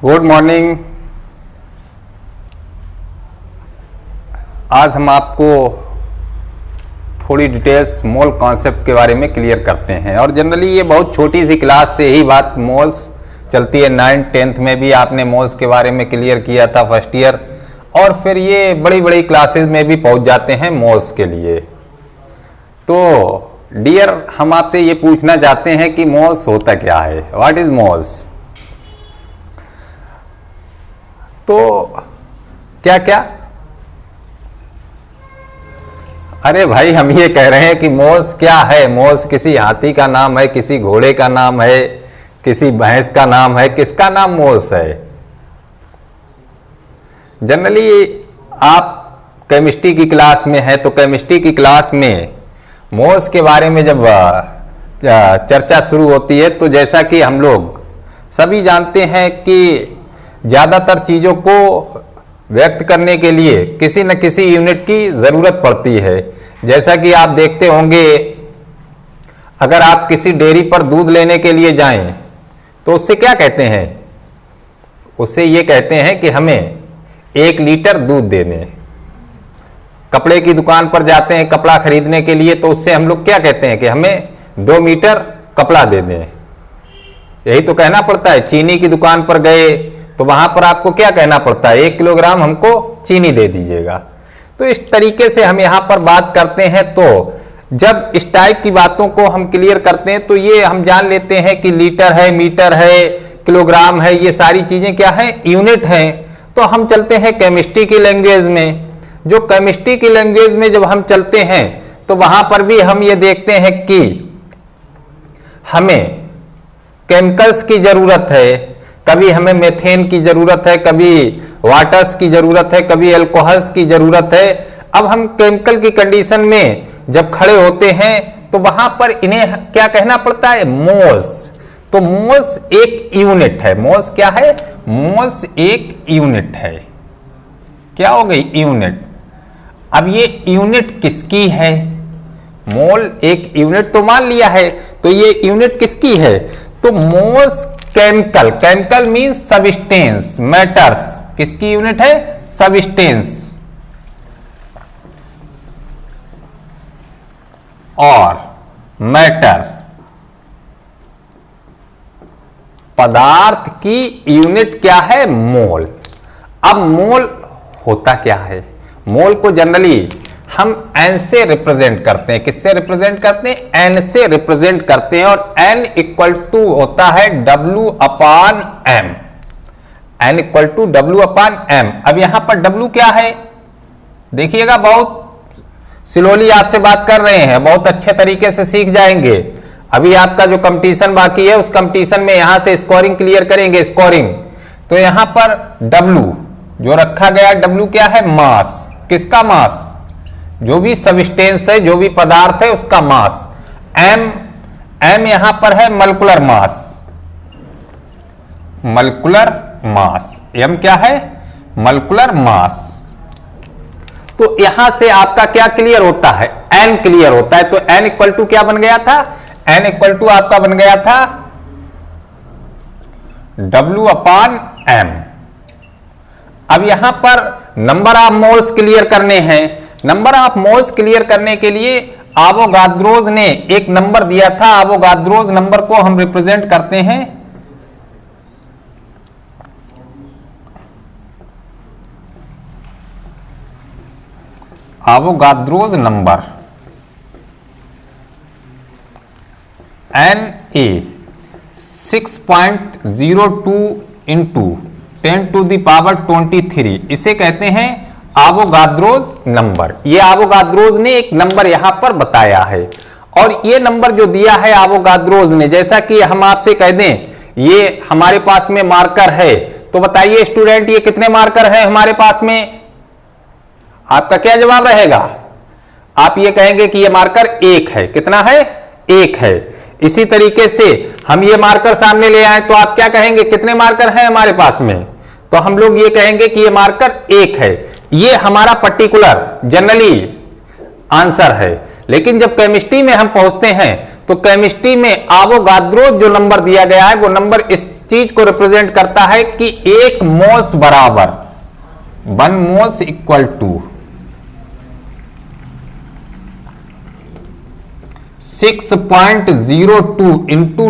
Good morning. आज हम आपको थोड़ी डिटेल्स मोल कॉन्सेप्ट के बारे में क्लियर करते हैं। और जनरली ये बहुत छोटी सी क्लास से ही बात मोल्स चलती है। 9th 10th में भी आपने मोल्स के बारे में क्लियर किया था फर्स्ट ईयर, और फिर ये बड़ी बड़ी क्लासेस में भी पहुंच जाते हैं मोल्स के लिए। तो डियर, हम आपसे ये पूछना चाहते हैं कि मोल्स होता क्या है, व्हाट इज मोल्स। तो क्या क्या, अरे भाई हम ये कह रहे हैं कि मोल्स क्या है। मोल्स किसी हाथी का नाम है, किसी घोड़े का नाम है, किसी भैंस का नाम है, किसका नाम मोल्स है। जनरली आप केमिस्ट्री की क्लास में है तो केमिस्ट्री की क्लास में मोल्स के बारे में जब चर्चा शुरू होती है तो जैसा कि हम लोग सभी जानते हैं कि ज़्यादातर चीज़ों को व्यक्त करने के लिए किसी न किसी यूनिट की ज़रूरत पड़ती है। जैसा कि आप देखते होंगे, अगर आप किसी डेयरी पर दूध लेने के लिए जाएं तो उससे क्या कहते हैं, उससे ये कहते हैं कि हमें 1 लीटर दूध दे दें। कपड़े की दुकान पर जाते हैं कपड़ा खरीदने के लिए तो उससे हम लोग क्या कहते हैं कि हमें 2 मीटर कपड़ा दे दें। यही तो कहना पड़ता है। चीनी की दुकान पर गए तो वहां पर आपको क्या कहना पड़ता है, 1 किलोग्राम हमको चीनी दे दीजिएगा। तो इस तरीके से हम यहां पर बात करते हैं। तो जब इस टाइप की बातों को हम क्लियर करते हैं तो ये हम जान लेते हैं कि लीटर है, मीटर है, किलोग्राम है, ये सारी चीजें क्या है, यूनिट हैं। तो हम चलते हैं केमिस्ट्री की लैंग्वेज में। जो केमिस्ट्री की लैंग्वेज में जब हम चलते हैं तो वहां पर भी हम ये देखते हैं कि हमें केमिकल्स की जरूरत है। कभी हमें मेथेन की जरूरत है, कभी वाटर्स की जरूरत है, कभी अल्कोहल्स की जरूरत है। अब हम केमिकल की कंडीशन में जब खड़े होते हैं तो वहां पर इन्हें क्या कहना पड़ता है, मोल्स। तो मोल्स एक यूनिट है। मोल्स क्या है, मोल्स एक यूनिट है। क्या हो गई, यूनिट। अब ये यूनिट किसकी है, मोल एक यूनिट तो मान लिया है, तो ये यूनिट किसकी है, तो moles chemical, chemical means substance, matters, किसकी यूनिट है, सबस्टेंस। और मैटर पदार्थ की यूनिट क्या है, मोल। अब मोल होता क्या है, मोल को जनरली हम n से रिप्रेजेंट करते हैं। किससे रिप्रेजेंट करते हैं, n से रिप्रेजेंट करते हैं। और n इक्वल टू होता है W/m, n equal to W/m। अब यहां पर W क्या है, देखिएगा, बहुत स्लोली आपसे बात कर रहे हैं, बहुत अच्छे तरीके से सीख जाएंगे। अभी आपका जो कंपटीशन बाकी है उस कंपटीशन में यहां से स्कोरिंग क्लियर करेंगे, स्कोरिंग। तो यहां पर W जो रखा गया, W क्या है, मास। किसका मास, जो भी सबस्टेंस है, जो भी पदार्थ है उसका मास। m यहां पर है molecular mass, molecular mass. m क्या है, मॉलिक्यूलर मास। तो यहां से आपका क्या क्लियर होता है, n क्लियर होता है। तो n इक्वल टू क्या बन गया था, n इक्वल टू आपका बन गया था W/m। अब यहां पर नंबर ऑफ मोल्स क्लियर करने हैं। नंबर ऑफ मोल्स क्लियर करने के लिए आवोगाद्रोज ने एक नंबर दिया था। आवोगाद्रोज नंबर को हम रिप्रेजेंट करते हैं आवोगाद्रोज नंबर Na 6.02 इंटू 10⁻23। इसे कहते हैं आवोगाद्रोज नंबर। ये आवोगाद्रोज ने एक नंबर यहां पर बताया है। और ये नंबर जो दिया है आवोगाद्रोज ने, जैसा कि हम आपसे कह दें ये हमारे पास में मार्कर है, तो बताइए स्टूडेंट ये कितने मार्कर हैं हमारे पास में, आपका क्या जवाब रहेगा। आप ये कहेंगे कि ये मार्कर 1 है। कितना है, 1 है। इसी तरीके से हम ये मार्कर सामने ले आए तो आप क्या कहेंगे, कितने मार्कर हैं हमारे पास में, तो हम लोग ये कहेंगे कि ये मार्कर 1 है। ये हमारा पर्टिकुलर जनरली आंसर है। लेकिन जब केमिस्ट्री में हम पहुंचते हैं तो केमिस्ट्री में आवोगाद्रो जो नंबर दिया गया है वो नंबर इस चीज को रिप्रेजेंट करता है कि एक मोस बराबर 1 mole equal to 6.02 into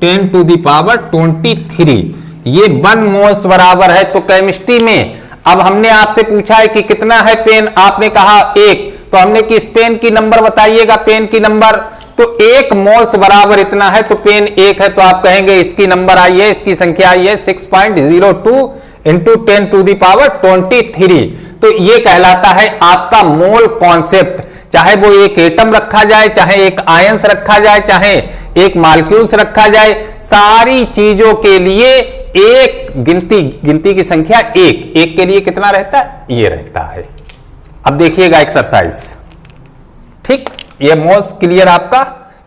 10 to the power 23, ये 1 मोस बराबर है। तो केमिस्ट्री में अब हमने आपसे पूछा है कि कितना है पेन, आपने कहा 1, तो हमने कि इस पेन की नंबर बताइएगा, पेन की नंबर, तो 1 मोल्स बराबर इतना है, तो पेन 1 है, तो आप कहेंगे इसकी नंबर आई है, इसकी संख्या आई है 6.02 इंटू 10 टू द पावर 23। तो ये कहलाता है आपका मोल कॉन्सेप्ट। चाहे वो एक एटम रखा जाए, चाहे एक आयंस रखा जाए, चाहे एक मॉलिक्यूल्स रखा जाए, सारी चीजों के लिए एक गिनती की संख्या एक के लिए कितना रहता है, ये रहता है। अब देखिएगा एक्सरसाइज, ठीक, ये मोल्स क्लियर, आपका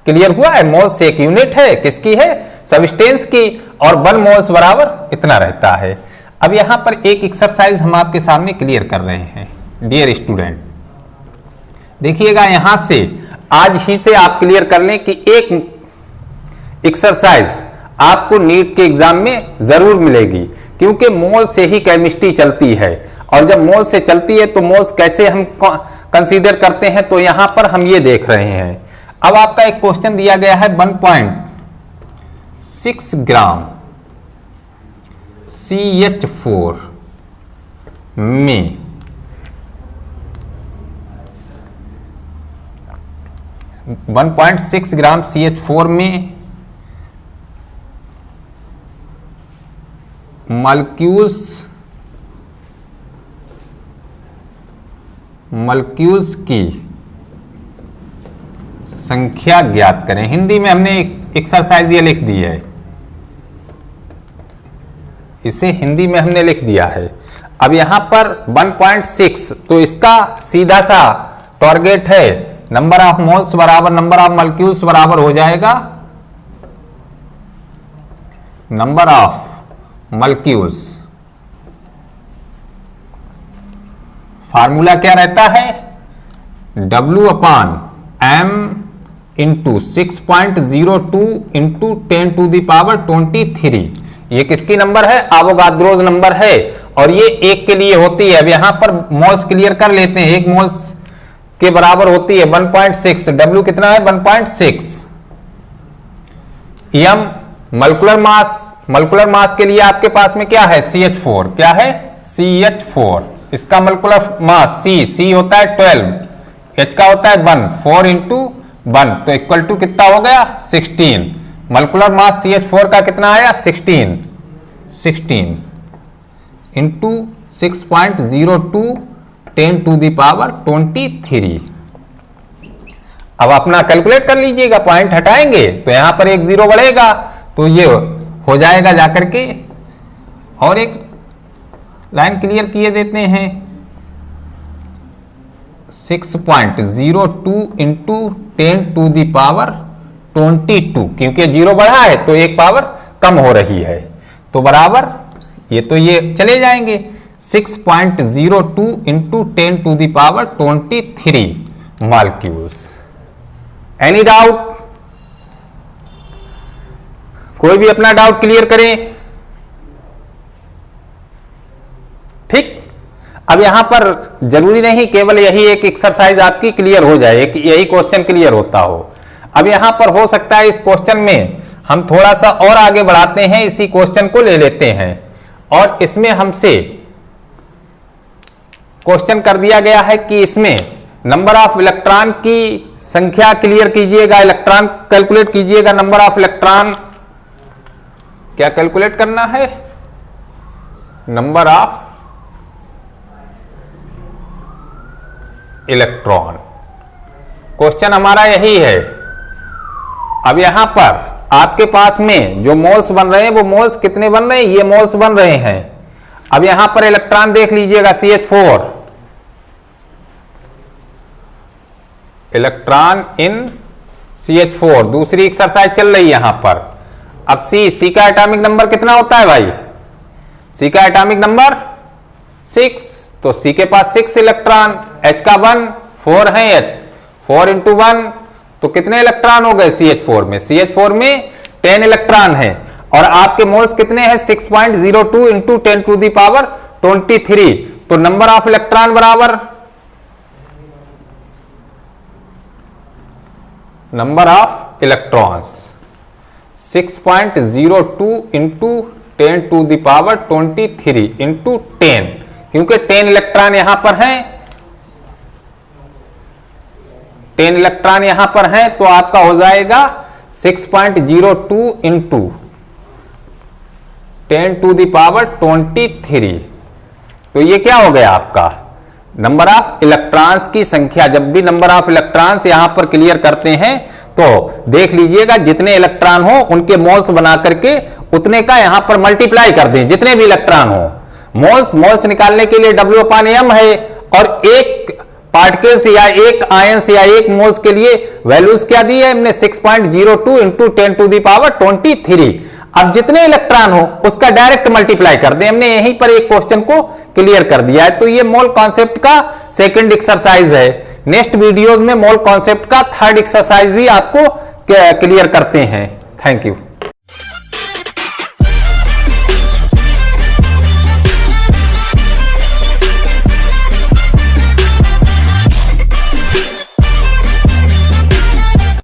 क्लियर हुआ है। मोल्स एक यूनिट है, किसकी है, सब्सटेंस की, और 1 मोल्स बराबर इतना रहता है। अब यहां पर एक एक्सरसाइज हम आपके सामने क्लियर कर रहे हैं डियर स्टूडेंट, देखिएगा यहां से आज ही से आप क्लियर कर लें कि एक एक्सरसाइज आपको नीट के एग्जाम में जरूर मिलेगी, क्योंकि मोल्स से ही केमिस्ट्री चलती है, और जब मोल्स से चलती है तो मोल्स कैसे हम कंसीडर करते हैं, तो यहां पर हम ये देख रहे हैं। अब आपका एक क्वेश्चन दिया गया है 1.6 ग्राम CH4 में 1.6 ग्राम CH4 में मॉलिक्यूल्स की संख्या ज्ञात करें। हिंदी में हमने एक्सरसाइज ये लिख दी है, इसे हिंदी में हमने लिख दिया है। अब यहां पर 1.6, तो इसका सीधा सा टारगेट है नंबर ऑफ मोल्स बराबर नंबर ऑफ मॉलिक्यूल्स बराबर हो जाएगा नंबर ऑफ मॉलिक्यूल्स। फार्मूला क्या रहता है, W/M into 6.02 into 10 to the power 23। ये किसकी नंबर है, एवोगाद्रोस नंबर है, और ये 1 के लिए होती है। अब यहां पर मोल्स क्लियर कर लेते हैं, 1 मोल्स के बराबर होती है 1.6, W कितना है 1.6। M मॉलिक्यूलर मास के लिए आपके पास में क्या है, CH4, क्या है CH4, इसका मॉलिक्यूलर मास C होता है 12, H का होता है 1, 4 इंटू 1, तो इक्वल टू कितना हो गया 16। मॉलिक्यूलर मास CH4 का कितना आया 16 इंटू 6.02 10 टू द पावर 23। अब अपना कैलकुलेट कर लीजिएगा, पॉइंट हटाएंगे तो यहां पर एक 0 बढ़ेगा, तो ये हो जाएगा जाकर के, और एक लाइन क्लियर किए देते हैं 6.02 इंटू 10 टू द पावर 22, क्योंकि 0 बढ़ा है तो एक पावर कम हो रही है, तो बराबर ये तो ये चले जाएंगे 6.02 into 10 to the power 23 molecules. Any doubt, कोई भी अपना डाउट क्लियर करें, ठीक। अब यहां पर जरूरी नहीं केवल यही एक एक्सरसाइज आपकी क्लियर हो जाए, यही क्वेश्चन क्लियर होता हो। अब यहां पर हो सकता है इस क्वेश्चन में हम थोड़ा सा और आगे बढ़ाते हैं, इसी क्वेश्चन को ले लेते हैं, और इसमें हमसे क्वेश्चन कर दिया गया है कि इसमें नंबर ऑफ इलेक्ट्रॉन की संख्या क्लियर कीजिएगा, इलेक्ट्रॉन कैलकुलेट कीजिएगा, नंबर ऑफ इलेक्ट्रॉन क्या कैलकुलेट करना है, नंबर ऑफ इलेक्ट्रॉन। क्वेश्चन हमारा यही है। अब यहां पर आपके पास में जो मोल्स बन रहे हैं वो मोल्स कितने बन रहे हैं, ये मोल्स बन रहे हैं। अब यहां पर इलेक्ट्रॉन देख लीजिएगा CH4, इलेक्ट्रॉन इन CH4, दूसरी एक्सरसाइज चल रही है यहां पर। अब C का एटॉमिक नंबर कितना होता है भाई, C का एटॉमिक नंबर 6, तो C के पास 6 इलेक्ट्रॉन, H का 1, 4 है H, 4 इंटू 1, तो कितने इलेक्ट्रॉन हो गए CH4 में, CH4 में 10 इलेक्ट्रॉन है। और आपके मोल्स कितने हैं 6.02 इंटू 10 टू द पावर 23। तो नंबर ऑफ इलेक्ट्रॉन बराबर number of electrons 6.02 into 10 to the power 23 into 10, क्योंकि 10 इलेक्ट्रॉन यहां पर हैं, 10 इलेक्ट्रॉन यहां पर हैं, तो आपका हो जाएगा 6.02 इंटू 10 टू द पावर 23। तो ये क्या हो गया आपका नंबर ऑफ इलेक्ट्रॉन्स की संख्या। जब भी नंबर ऑफ इलेक्ट्रॉन्स यहां पर क्लियर करते हैं तो देख लीजिएगा जितने इलेक्ट्रॉन हो उनके मोल्स बना करके उतने का यहां पर मल्टीप्लाई कर दें, जितने भी इलेक्ट्रॉन हो। मोल्स निकालने के लिए W/M है, और एक पार्टिकल्स या एक आयंस या एक मोल्स के लिए वैल्यूज क्या दी है हमने 6.02 इंटू 10 टू द पावर 23। अब जितने इलेक्ट्रॉन हो उसका डायरेक्ट मल्टीप्लाई कर दें। हमने यहीं पर एक क्वेश्चन को क्लियर कर दिया है। तो ये मोल कॉन्सेप्ट का सेकंड एक्सरसाइज है। नेक्स्ट वीडियोस में मोल कॉन्सेप्ट का थर्ड एक्सरसाइज भी आपको क्लियर करते हैं। Thank you.